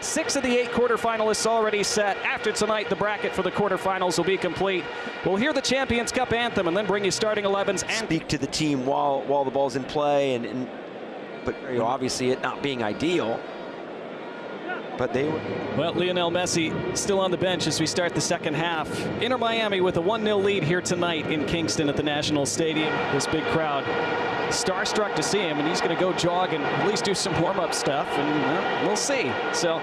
6 of the 8 quarterfinalists already set. After tonight, the bracket for the quarterfinals will be complete. We'll hear the Champions Cup anthem and then bring you starting 11s and speak to the team while the ball's in play, but you know, obviously it not being ideal. But they were. Well, Lionel Messi still on the bench as we start the second half. Inter Miami with a 1-0 lead here tonight in Kingston at the National Stadium. This big crowd starstruck to see him, and he's going to go jog and at least do some warm-up stuff, and well, we'll see. So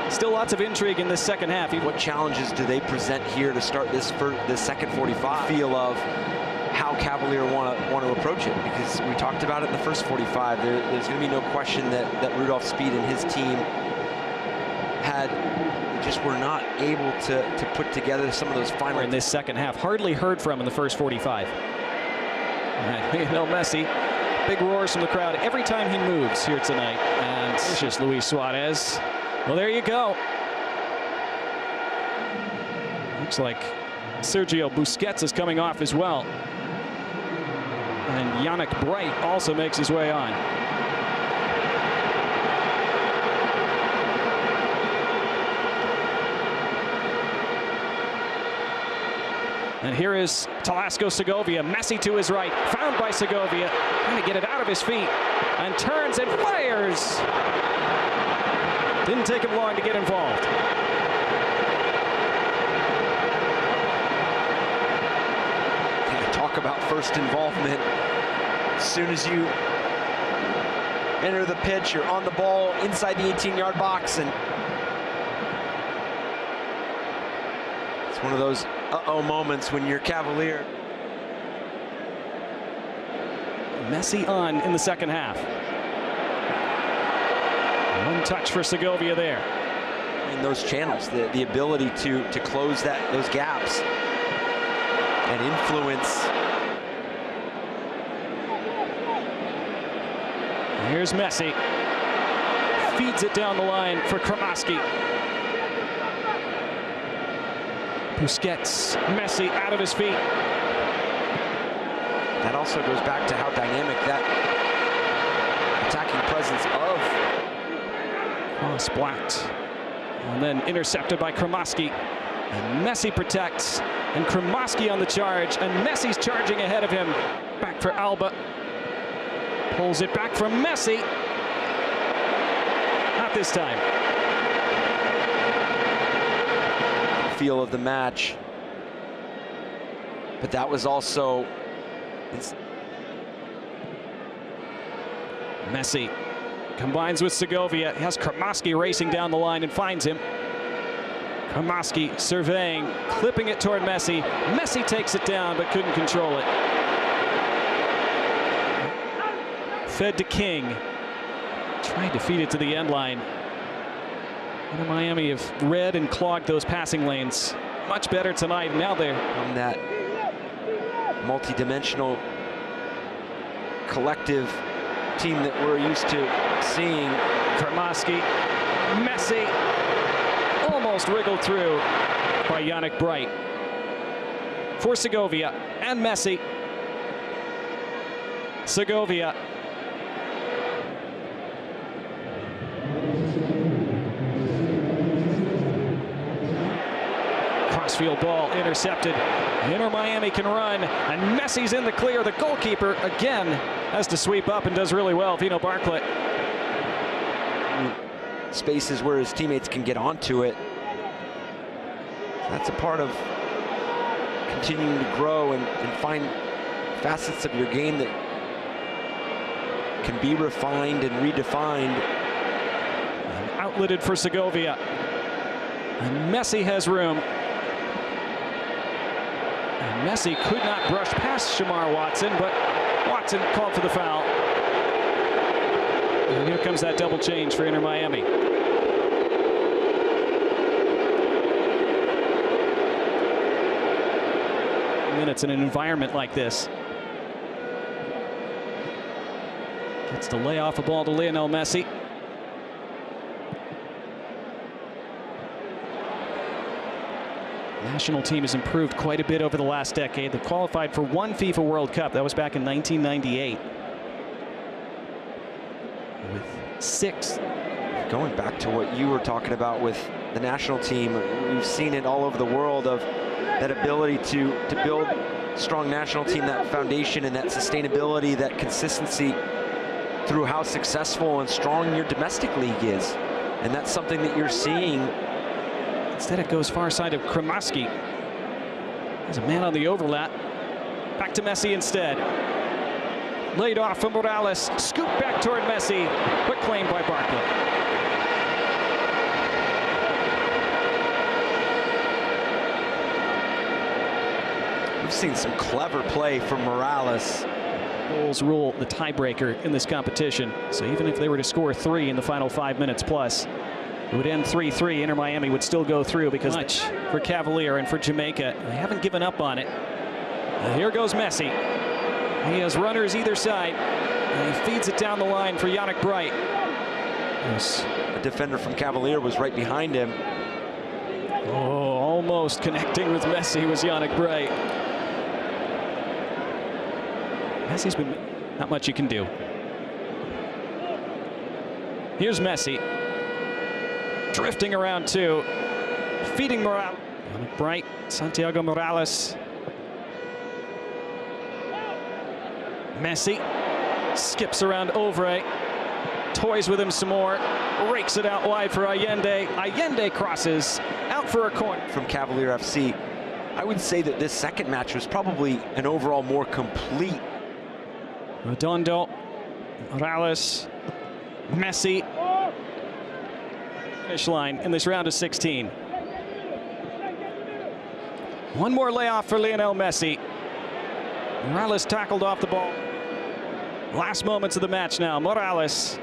still lots of intrigue in this second half. What challenges do they present here to start this second 45? Feel of how Cavalier want to approach it, because we talked about it in the first 45. There's going to be no question that Rudolph Speed and his team just were not able to put together some of those final. In this second half, hardly heard from in the first 45. All right, Lionel Messi, big roars from the crowd every time he moves here tonight. And it's just Luis Suarez. Well, there you go. Looks like Sergio Busquets is coming off as well. And Yannick Bright also makes his way on. And here is Talasco Segovia. Messi to his right, found by Segovia, trying to get it out of his feet, and turns and fires. Didn't take him long to get involved. Yeah, talk about first involvement. As soon as you enter the pitch, you're on the ball inside the 18-yard box, and it's one of those uh-oh moments when you're Cavalier. Messi on in the second half. One touch for Segovia there. In those channels, the ability to close those gaps and influence. Here's Messi. Feeds it down the line for Kramaski. Busquets, Messi out of his feet. That also goes back to how dynamic that attacking presence of. Cross blocked. And then intercepted by Kramaski. And Messi protects. And Kramaski on the charge. And Messi's charging ahead of him. Back for Alba. Pulls it back from Messi. Not this time. Feel of the match, but that was also Messi combines with Segovia. He has Kramaski racing down the line and finds him. Kramaski surveying, clipping it toward Messi. Messi takes it down but couldn't control it. Fed to King. Tried to feed it to the end line. And Miami have read and clogged those passing lanes much better tonight. Now they're on that multi-dimensional collective team that we're used to seeing. Kramaski, Messi, almost wriggled through by Yannick Bright. For Segovia and Messi. Segovia. Crossfield ball intercepted. Inter Miami can run, and Messi's in the clear. The goalkeeper again has to sweep up and does really well. Vino Bartlett. Spaces where his teammates can get onto it. That's a part of continuing to grow and find facets of your game that can be refined and redefined. And outletted for Segovia. And Messi has room. And Messi could not brush past Shamar Watson, but Watson called for the foul. And here comes that double change for Inter Miami. Minutes in an environment like this. Gets to lay off a ball to Lionel Messi. National team has improved quite a bit over the last decade. They qualified for one FIFA World Cup. That was back in 1998. With 6 Going back to what you were talking about with the national team, we've seen it all over the world of that ability to build a strong national team, that foundation and that sustainability, that consistency through how successful and strong your domestic league is. And that's something that you're seeing. Instead it goes far side of Kremaski. There's a man on the overlap. Back to Messi instead. Laid off from Morales. Scoop back toward Messi. Quick claim by Barkley. We've seen some clever play from Morales. Goals rule the tiebreaker in this competition. So even if they were to score 3 in the final 5 minutes plus, it would end 3-3. Inter Miami would still go through because much for Cavalier and for Jamaica. They haven't given up on it. Here goes Messi. He has runners either side. And he feeds it down the line for Yannick Bright. Yes. A defender from Cavalier was right behind him. Oh, almost connecting with Messi was Yannick Bright. Messi's been not much you can do. Here's Messi. Drifting around two. Feeding Morales. Yannick Bright, Santiago Morales. Messi skips around Ovre, toys with him some more, rakes it out wide for Allende. Allende crosses out for a corner. From Cavalier FC, I would say that this second match was probably an overall more complete. Redondo, Morales, Messi. Finish line in this round of 16. One more layoff for Lionel Messi. Morales tackled off the ball. Last moments of the match now. Morales.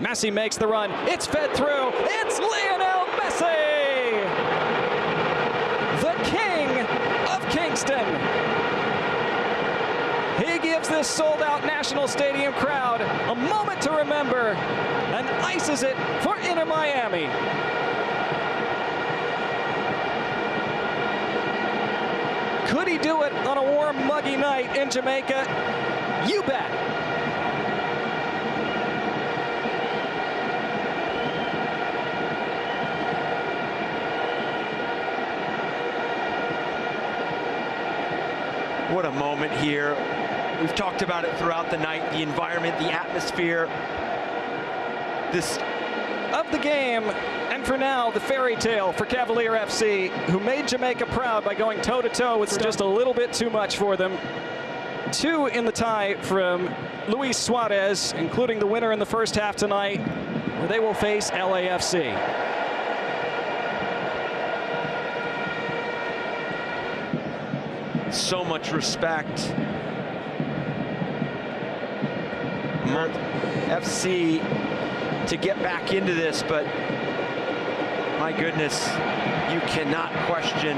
Messi makes the run. It's fed through. It's Lionel Messi! The king of Kingston. He gives this sold-out National Stadium crowd a moment to remember and ices it for Inter Miami. Could he do it on a warm, muggy night in Jamaica? You bet. What a moment here. We've talked about it throughout the night, the environment, the atmosphere. This of the game, and for now, the fairy tale for Cavalier FC, who made Jamaica proud by going toe-to-toe with just a little bit too much for them. 2 in the tie from Luis Suarez, including the winner in the first half tonight, where they will face LAFC. So much respect. FC to get back into this, but my goodness, you cannot question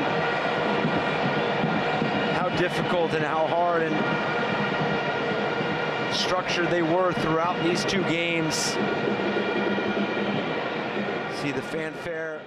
how difficult and how hard and structured they were throughout these 2 games. See the fanfare.